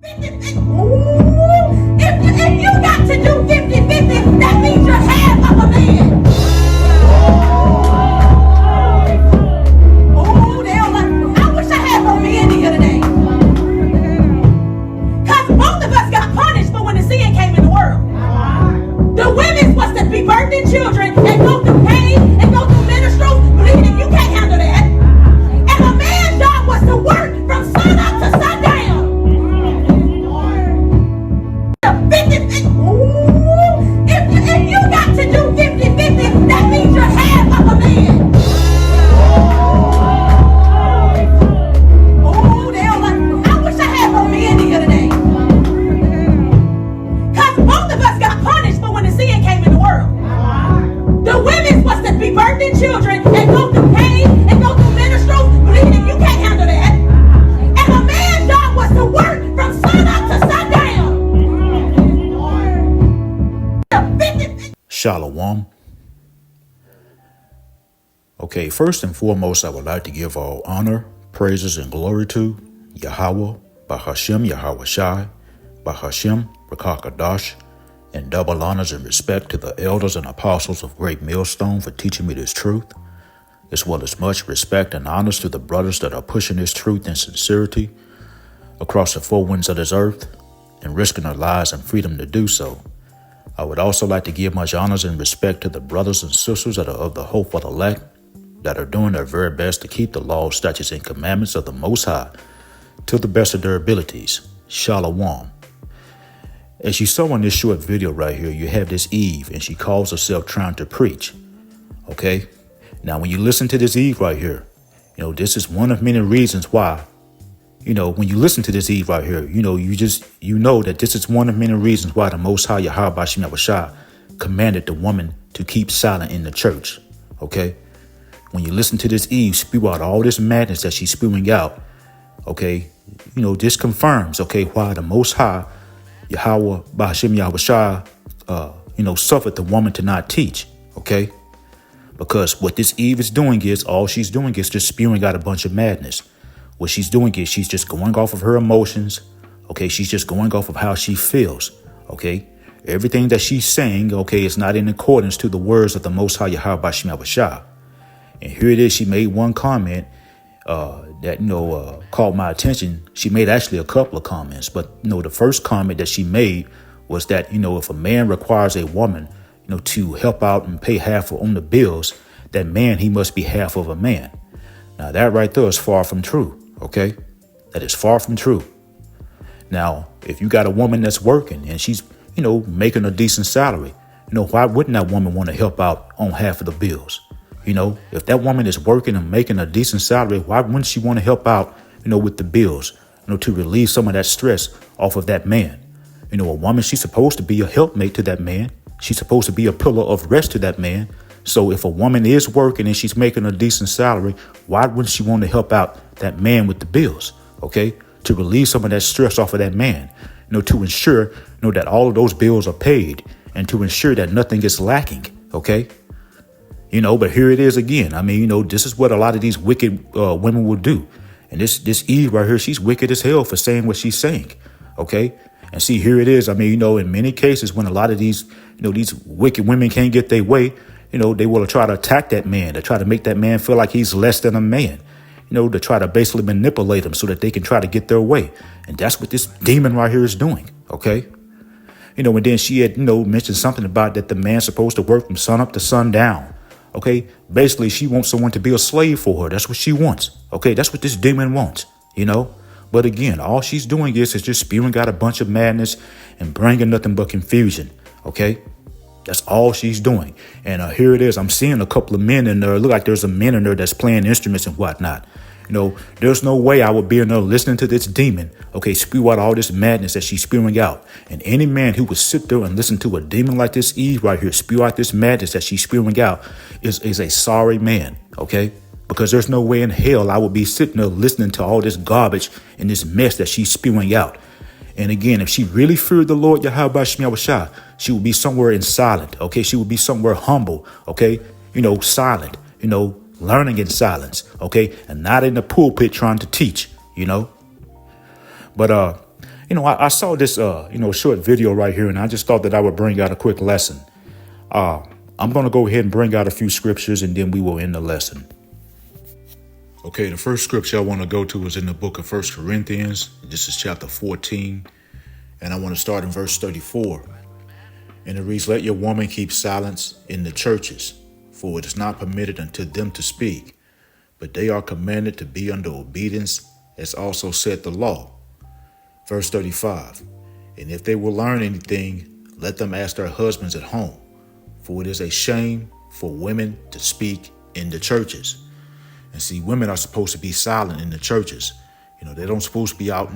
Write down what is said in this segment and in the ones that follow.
If you got to do 50-50, that means you're half of a man. Oh, they don't like. I wish I had more men here today. Because both of us got punished for when the sin came in the world. The women was to be birthing children and go through pain and go through menstrual bleeding. You can't handle that. And a man's job was to work from sun up to sundown. If you got to do 50-50, that means you're half of a man. Oh, they don't like. I wish I had more men here today. Because both of us got punished for when the sin came in the world. The women was to be birthing children and go through pain and go through menstrual bleeding. You can't handle that. And a man's job was to work from sun up to sundown. Shalom. Okay, first and foremost, I would like to give all honor, praises, and glory to Yahweh, Bahashem Yahweh Shai, Bahashem Rakakadash, and double honors and respect to the elders and apostles of Great Millstone for teaching me this truth, as well as much respect and honors to the brothers that are pushing this truth in sincerity across the four winds of this earth and risking their lives and freedom to do so. I would also like to give much honors and respect to the brothers and sisters that are of the hope of the elect, that are doing their very best to keep the laws, statutes, and commandments of the Most High to the best of their abilities. Shalom. As you saw in this short video right here, you have this Eve, and she calls herself trying to preach. Okay? Now, when you listen to this Eve right here, this is one of many reasons why, when you listen to this Eve right here, you know that this is one of many reasons why the Most High Yahweh Bashim Yahushua commanded the woman to keep silent in the church. Okay? When you listen to this Eve spew out all this madness that she's spewing out, okay, this confirms, okay, why the Most High Yahweh Bashim Yahushua, suffered the woman to not teach. Okay? Because what this Eve is doing is, all she's doing is just spewing out a bunch of madness. What she's doing is she's just going off of her emotions. Okay, she's just going off of how she feels. Okay, everything that she's saying, okay, is not in accordance to the words of the Most High Yahweh Bashim Yahushua. And here it is. She made one comment that caught my attention. She made actually a couple of comments, but the first comment that she made was that if a man requires a woman to help out and pay half on the bills, that man, he must be half of a man. Now that right there is far from true. Okay, that is far from true. Now, if you got a woman that's working and she's, making a decent salary, why wouldn't that woman want to help out on half of the bills? If that woman is working and making a decent salary, why wouldn't she want to help out, with the bills, to relieve some of that stress off of that man? A woman, she's supposed to be a helpmate to that man. She's supposed to be a pillar of rest to that man. So if a woman is working and she's making a decent salary, why wouldn't she want to help out that man with the bills? Okay, to relieve some of that stress off of that man, to ensure, that all of those bills are paid and to ensure that nothing is lacking. Okay, but here it is again. I mean, this is what a lot of these wicked women will do. And this Eve right here, she's wicked as hell for saying what she's saying. Okay, and see, here it is. I mean, in many cases when a lot of these, these wicked women can't get their way, they will try to attack that man, to try to make that man feel like he's less than a man, to try to basically manipulate him so that they can try to get their way. And that's what this demon right here is doing. Okay. And then she had, mentioned something about that the man's supposed to work from sun up to sundown. Okay. Basically, she wants someone to be a slave for her. That's what she wants. Okay. That's what this demon wants, But again, all she's doing is just spewing out a bunch of madness and bringing nothing but confusion. Okay. That's all she's doing. And here it is. I'm seeing a couple of men in there. Look like there's a man in there that's playing instruments and whatnot. There's no way I would be in there listening to this demon, okay, spew out all this madness that she's spewing out. And any man who would sit there and listen to a demon like this Eve right here spew out this madness that she's spewing out is a sorry man, okay? Because there's no way in hell I would be sitting there listening to all this garbage and this mess that she's spewing out. And again, if she really feared the Lord Yahweh Bashim Yahushua, she would be somewhere in silent, okay? She would be somewhere humble, okay? Silent, learning in silence, okay? And not in the pulpit trying to teach, But, I saw this, short video right here, and I just thought that I would bring out a quick lesson. I'm going to go ahead and bring out a few scriptures, and then we will end the lesson. Okay, the first scripture I want to go to is in the book of 1 Corinthians. This is chapter 14, and I want to start in verse 34. And it reads, "Let your woman keep silence in the churches, for it is not permitted unto them to speak, but they are commanded to be under obedience, as also said the law." Verse 35, "And if they will learn anything, let them ask their husbands at home, for it is a shame for women to speak in the churches." And see, women are supposed to be silent in the churches. They don't supposed to be out,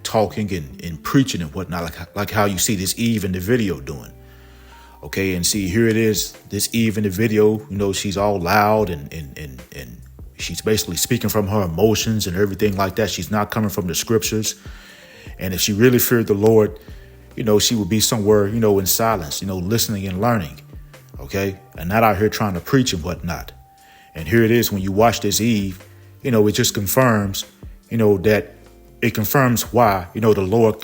talking and preaching and whatnot, like how you see this Eve in the video doing. Okay, and see, here it is, this Eve in the video, she's all loud and she's basically speaking from her emotions and everything like that. She's not coming from the scriptures. And if she really feared the Lord, she would be somewhere, in silence, listening and learning. Okay, and not out here trying to preach and whatnot. And here it is, when you watch this Eve, it just confirms, that it confirms why, the Lord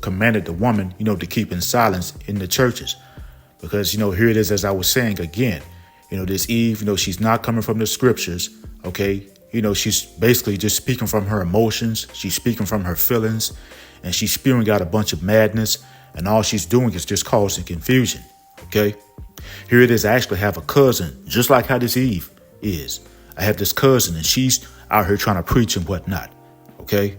commanded the woman, to keep in silence in the churches. Because, here it is, as I was saying again, this Eve, she's not coming from the scriptures. Okay. She's basically just speaking from her emotions. She's speaking from her feelings, and she's spewing out a bunch of madness. And all she's doing is just causing confusion. Okay. Here it is. I actually have a cousin, just like how this Eve is. I have this cousin, and she's out here trying to preach and whatnot. Okay.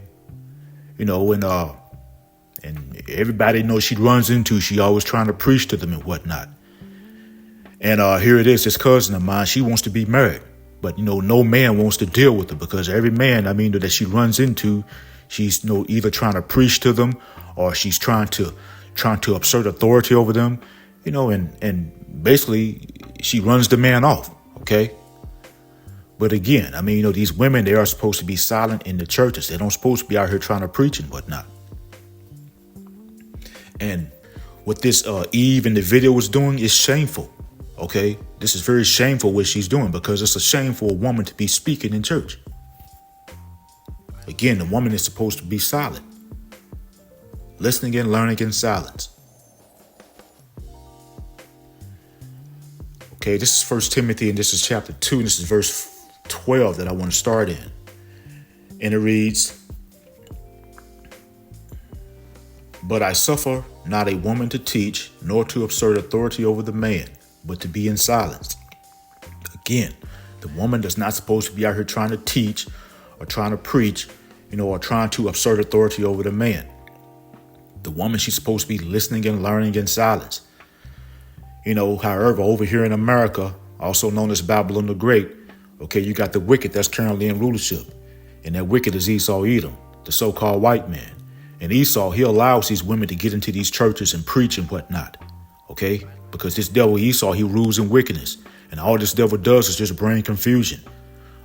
And everybody knows she runs into, she always trying to preach to them and whatnot. And here it is, this cousin of mine, she wants to be married. But, no man wants to deal with her, because every man, that she runs into, she's either trying to preach to them, or she's trying to assert authority over them, and basically she runs the man off. Okay. But again, these women, they are supposed to be silent in the churches. They don't supposed to be out here trying to preach and whatnot. And what this Eve in the video was doing is shameful. Okay, this is very shameful what she's doing, because it's a shame for a woman to be speaking in church. Again, the woman is supposed to be silent, listening and learning in silence. Okay, this is 1 Timothy, and this is chapter 2, and this is verse 12 that I want to start in. And it reads, "But I suffer not a woman to teach, nor to assert authority over the man, but to be in silence." Again, the woman is not supposed to be out here trying to teach or trying to preach, or trying to assert authority over the man. The woman, she's supposed to be listening and learning in silence. However, over here in America, also known as Babylon the Great, okay, you got the wicked that's currently in rulership. And that wicked is Esau Edom, the so-called white man. And Esau, he allows these women to get into these churches and preach and whatnot. Okay, because this devil Esau, he rules in wickedness. And all this devil does is just bring confusion.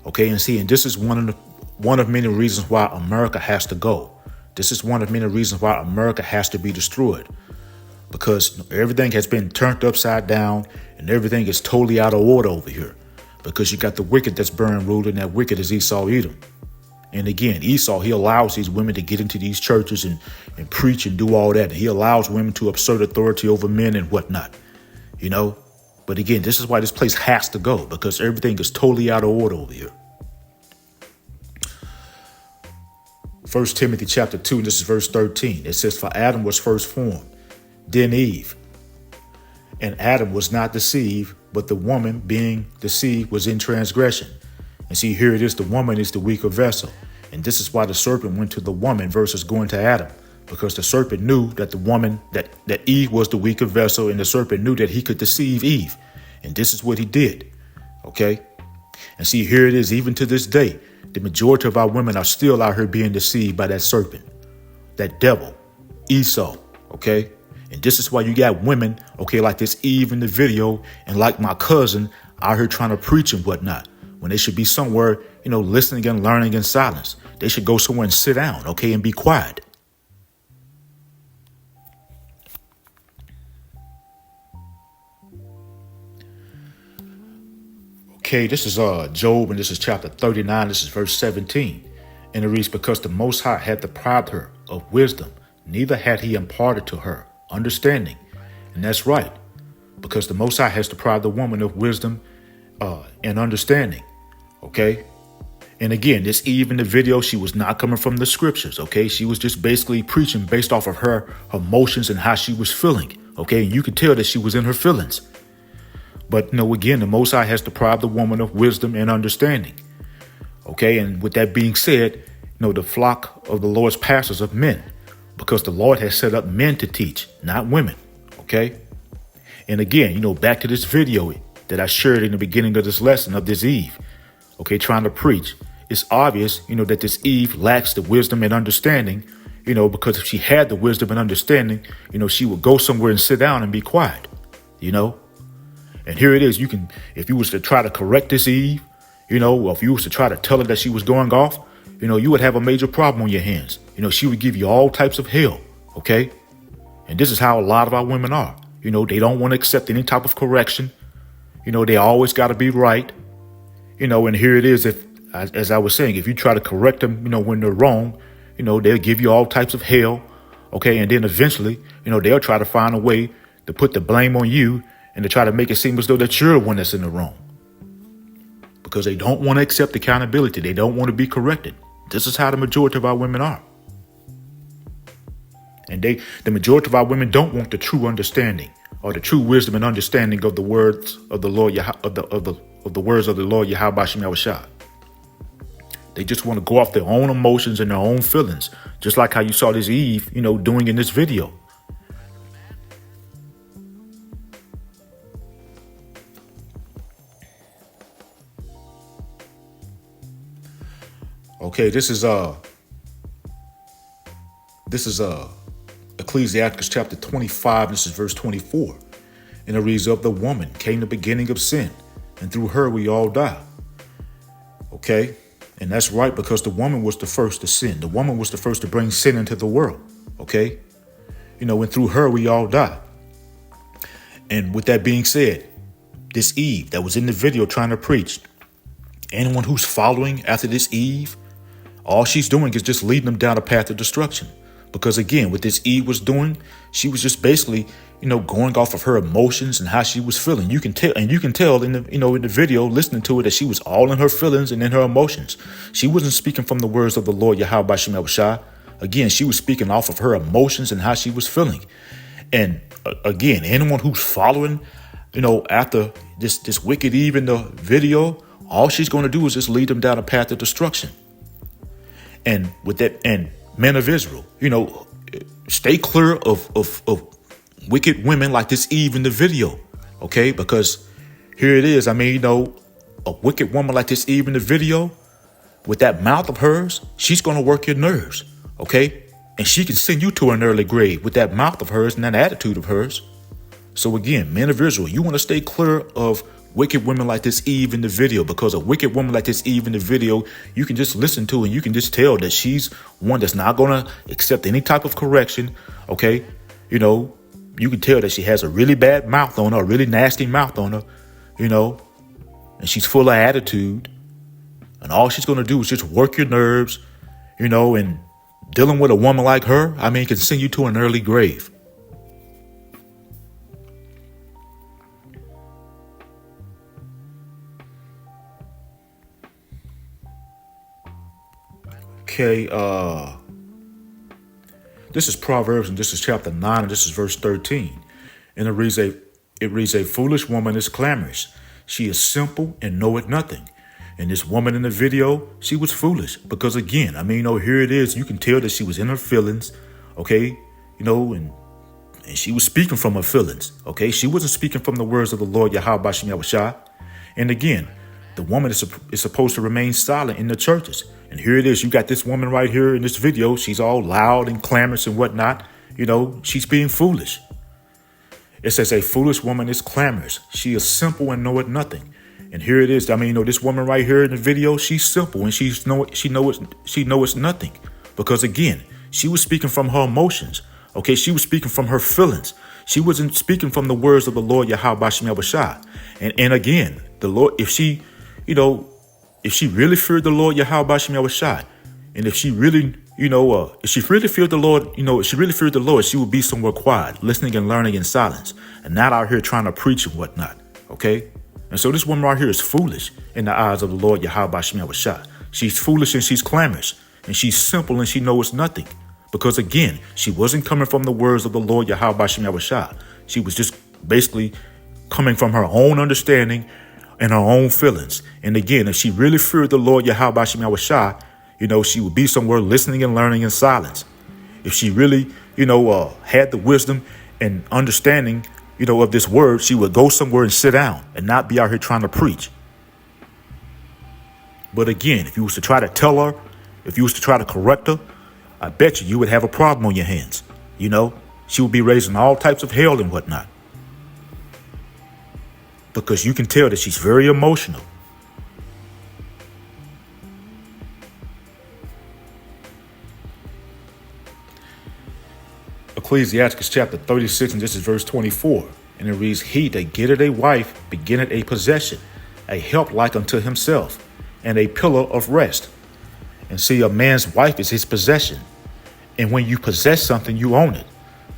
Okay, and this is one of many reasons why America has to go. This is one of many reasons why America has to be destroyed. Because everything has been turned upside down, and everything is totally out of order over here. Because you got the wicked that's being ruled, and that wicked is Esau Edom. And again, Esau, he allows these women to get into these churches and preach and do all that. And he allows women to assert authority over men and whatnot, But again, this is why this place has to go, because everything is totally out of order over here. 1 Timothy chapter 2, and this is verse 13. It says, "For Adam was first formed, then Eve. And Adam was not deceived, but the woman being deceived was in transgression." And see, here it is, the woman is the weaker vessel. And this is why the serpent went to the woman versus going to Adam. Because the serpent knew that the woman, that Eve was the weaker vessel, and the serpent knew that he could deceive Eve. And this is what he did. Okay. And see, here it is, even to this day, the majority of our women are still out here being deceived by that serpent, that devil, Esau. Okay. And this is why you got women, okay, like this Eve in the video, and like my cousin out here trying to preach and whatnot, when they should be somewhere, listening and learning in silence. They should go somewhere and sit down, okay, and be quiet. Okay, this is Job, and this is chapter 39. This is verse 17. And it reads, "Because the Most High had deprived her of wisdom, neither had he imparted to her understanding. And that's right, because the Most High has deprived the woman of wisdom and understanding. Okay. And again, this Eve in the video, she was not coming from the scriptures. OK, she was just basically preaching based off of her emotions and how she was feeling. OK, and you could tell that she was in her feelings. But, again, the Most High has deprived the woman of wisdom and understanding. OK, and with that being said, the flock of the Lord's pastors of men, because the Lord has set up men to teach, not women. OK, and again, back to this video that I shared in the beginning of this lesson of this Eve. OK, trying to preach. It's obvious, that this Eve lacks the wisdom and understanding, because if she had the wisdom and understanding, she would go somewhere and sit down and be quiet, And here it is. If you was to try to correct this Eve, or if you was to try to tell her that she was going off, you would have a major problem on your hands. She would give you all types of hell. OK, and this is how a lot of our women are. They don't want to accept any type of correction. They always got to be right. And here it is. As I was saying, if you try to correct them, when they're wrong, they'll give you all types of hell. OK, and then eventually, they'll try to find a way to put the blame on you and to try to make it seem as though that you're the one that's in the wrong, because they don't want to accept accountability. They don't want to be corrected. This is how the majority of our women are. And the majority of our women don't want the true understanding or the true wisdom and understanding of the words of the Lord, of the words of the Lord Yahweh Bashem Yahushua. They just want to go off their own emotions and their own feelings, just like how you saw this Eve, doing in this video. Okay, this is Ecclesiastes chapter 25. This is verse 24. And it reads, "Of the woman came the beginning of sin, and through her we all die." Okay, and that's right, because the woman was the first to sin. The woman was the first to bring sin into the world. Okay, and through her we all die. And with that being said, this Eve that was in the video trying to preach, anyone who's following after this Eve, all she's doing is just leading them down a path of destruction. Because again, what this Eve was doing, she was just basically, going off of her emotions and how she was feeling. You can tell in the, in the video, listening to it, that she was all in her feelings and in her emotions. She wasn't speaking from the words of the Lord Yahweh Bashem Yahushua. Again, she was speaking off of her emotions and how she was feeling. And again, anyone who's following, after this wicked Eve in the video, all she's going to do is just lead them down a path of destruction. And with that, and men of Israel, stay clear of wicked women like this Eve in the video. Okay, because here it is. A wicked woman like this Eve in the video, with that mouth of hers, she's going to work your nerves. Okay, and she can send you to an early grave with that mouth of hers and that attitude of hers. So again, men of Israel, you want to stay clear of wicked women like this Eve in the video, because a wicked woman like this Eve in the video, you can just listen to and you can just tell that she's one that's not going to accept any type of correction. Okay, you can tell that she has a really bad mouth on her, a really nasty mouth on her, and she's full of attitude, and all she's going to do is just work your nerves, and dealing with a woman like her, can send you to an early grave. Okay, this is Proverbs, and this is chapter 9, and this is verse 13. And it reads, "A foolish woman is clamorous. She is simple and knoweth nothing." And this woman in the video, she was foolish, because again, here it is. You can tell that she was in her feelings. Okay, and she was speaking from her feelings. Okay, she wasn't speaking from the words of the Lord Yahweh Bashem Yahushua. And again, the woman is supposed to remain silent in the churches. And here it is. You got this woman right here in this video. She's all loud and clamorous and whatnot. She's being foolish. It says, "A foolish woman is clamorous. She is simple and knoweth nothing." And here it is. This woman right here in the video, she's simple and she knows nothing. Because again, she was speaking from her emotions. Okay, she was speaking from her feelings. She wasn't speaking from the words of the Lord Yahweh Bashem Yahushua. And again, the Lord, if she really feared the Lord Yahweh Bashem Yahushua, and if she really, if she really feared the Lord, if she really feared the Lord, she would be somewhere quiet, listening and learning in silence, and not out here trying to preach and whatnot. Okay? And so this woman right here is foolish in the eyes of the Lord Yahweh Shem Yahushua. She's foolish and she's clamorous, and she's simple and she knows nothing. Because again, she wasn't coming from the words of the Lord Yahweh Shem Yahushua. She was just basically coming from her own understanding and her own feelings. And again, if she really feared the Lord Yahweh Shem Yahushua, she would be somewhere listening and learning in silence. If she really, had the wisdom and understanding, of this word, she would go somewhere and sit down and not be out here trying to preach. But again, if you was to try to tell her, if you was to try to correct her, I bet you would have a problem on your hands. She would be raising all types of hell and whatnot. Because you can tell that she's very emotional. Ecclesiastes chapter 36, and this is verse 24. And it reads, he that getteth a wife begetteth a possession, a help like unto himself, and a pillar of rest. And see, a man's wife is his possession. And when you possess something, you own it.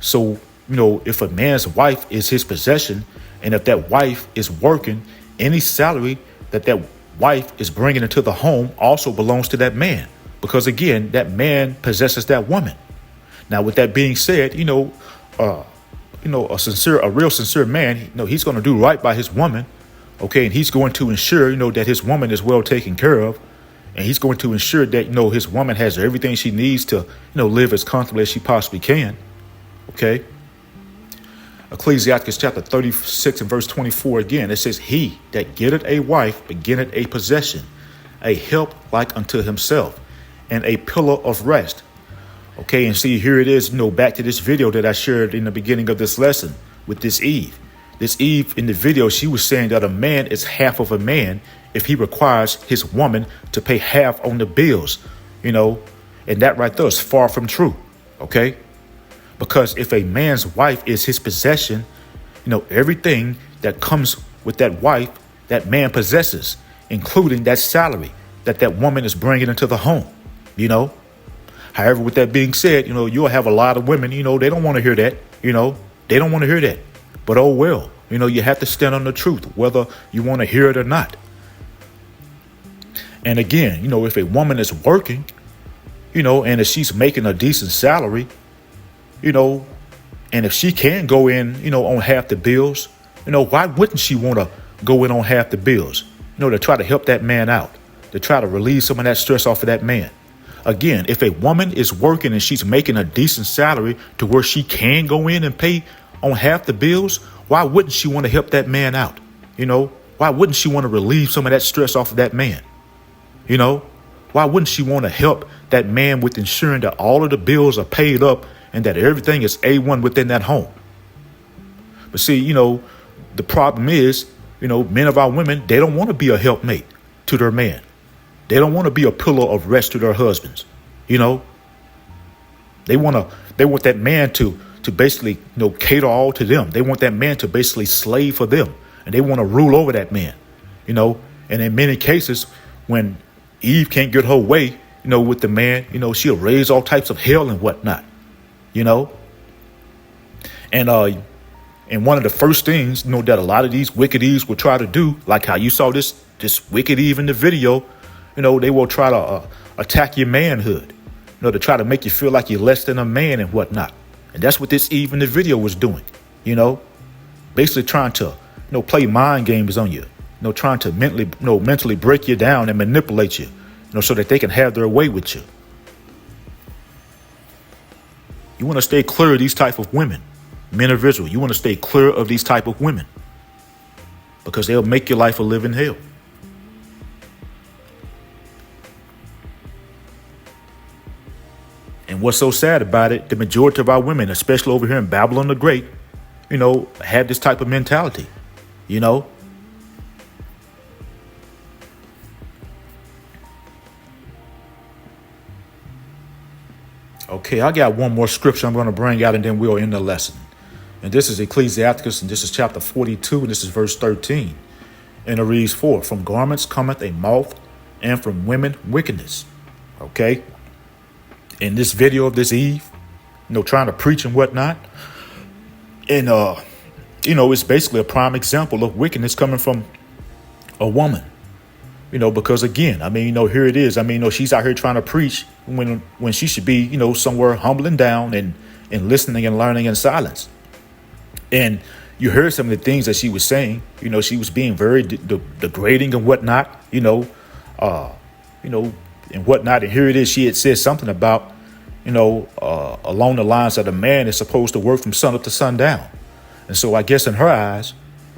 So, if a man's wife is his possession, and if that wife is working, any salary that wife is bringing into the home also belongs to that man. Because again, that man possesses that woman. Now, with that being said, a real sincere man, he's going to do right by his woman. Okay. And he's going to ensure, that his woman is well taken care of. And he's going to ensure that, his woman has everything she needs to, live as comfortably as she possibly can. Okay. Ecclesiastes chapter 36 and verse 24 again, it says, he that getteth a wife begetteth a possession, a help like unto himself, and a pillar of rest. Okay, and see, here it is, back to this video that I shared in the beginning of this lesson with this Eve. This Eve in the video, she was saying that a man is half of a man if he requires his woman to pay half on the bills, and that right there is far from true. Okay, because if a man's wife is his possession, everything that comes with that wife, that man possesses, including that salary that woman is bringing into the home, However, with that being said, you'll have a lot of women, they don't want to hear that, they don't want to hear that. But oh, well, you have to stand on the truth, whether you want to hear it or not. And again, if a woman is working, and if she's making a decent salary, and if she can go in, on half the bills, why wouldn't she want to go in on half the bills, to try to help that man out, to try to relieve some of that stress off of that man. Again, if a woman is working and she's making a decent salary to where she can go in and pay on half the bills, why wouldn't she want to help that man out? Why wouldn't she want to relieve some of that stress off of that man? Why wouldn't she want to help that man with ensuring that all of the bills are paid up and that everything is A1 within that home? But see, the problem is, men of our women, they don't want to be a helpmate to their man. They don't want to be a pillar of rest to their husbands. They want that man to basically, cater all to them. They want that man to basically slave for them, and they want to rule over that man, and in many cases, when Eve can't get her way, with the man, she'll raise all types of hell and whatnot, and one of the first things, that a lot of these wicked Eves will try to do, like how you saw this wicked Eve in the video, they will try to attack your manhood, to try to make you feel like you're less than a man and whatnot. And that's what this Eve in the video was doing, basically trying to, play mind games on you, trying to mentally break you down and manipulate you, so that they can have their way with you. You want to stay clear of these type of women, men of Israel. You want to stay clear of these type of women because they'll make your life a living hell. And what's so sad about it, the majority of our women, especially over here in Babylon the Great, have this type of mentality, Okay, I got one more scripture I'm going to bring out and then we'll end the lesson. And this is Ecclesiastes, and this is chapter 42, and this is verse 13. And it reads, for from garments cometh a moth, and from women wickedness. Okay. in this video of this Eve, trying to preach and whatnot. And, it's basically a prime example of wickedness coming from a woman, because again, here it is. She's out here trying to preach when she should be, somewhere humbling down and listening and learning in silence. And you heard some of the things that she was saying. She was being very degrading and whatnot, and whatnot. And here it is. She had said something about, along the lines that a man is supposed to work from sun up to sundown. And so I guess in her eyes,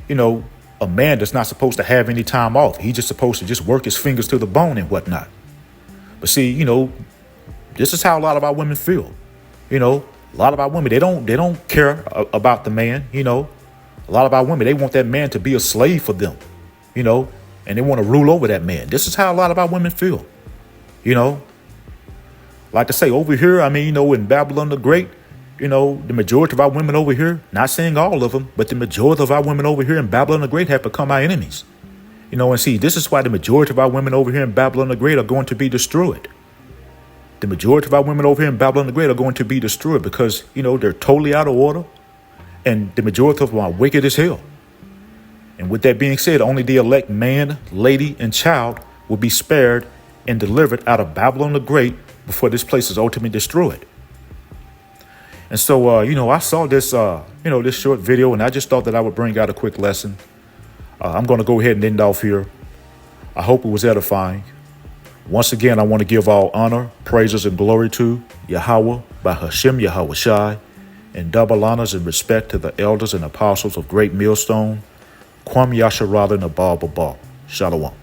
a man is not supposed to have any time off. He's just supposed to just work his fingers to the bone and whatnot. But see, this is how a lot of our women feel. A lot of our women, they don't care about the man. A lot of our women, they want that man to be a slave for them, and they want to rule over that man. This is how a lot of our women feel. Like to say over here, in Babylon the Great, the majority of our women over here, not saying all of them, but the majority of our women over here in Babylon the Great have become our enemies. And see, this is why the majority of our women over here in Babylon the Great are going to be destroyed. The majority of our women over here in Babylon the Great are going to be destroyed because, they're totally out of order. And the majority of them are wicked as hell. And with that being said, only the elect man, lady, and child will be spared and delivered out of Babylon the Great before this place is ultimately destroyed. And so, I saw this, this short video, and I just thought that I would bring out a quick lesson. I'm going to go ahead and end off here. I hope it was edifying. Once again, I want to give all honor, praises, and glory to Yahweh by Hashem Yahweh Shai, and double honors and respect to the elders and apostles of Great Millstone, Kwam Yasharala Nabal Babal. Shalom.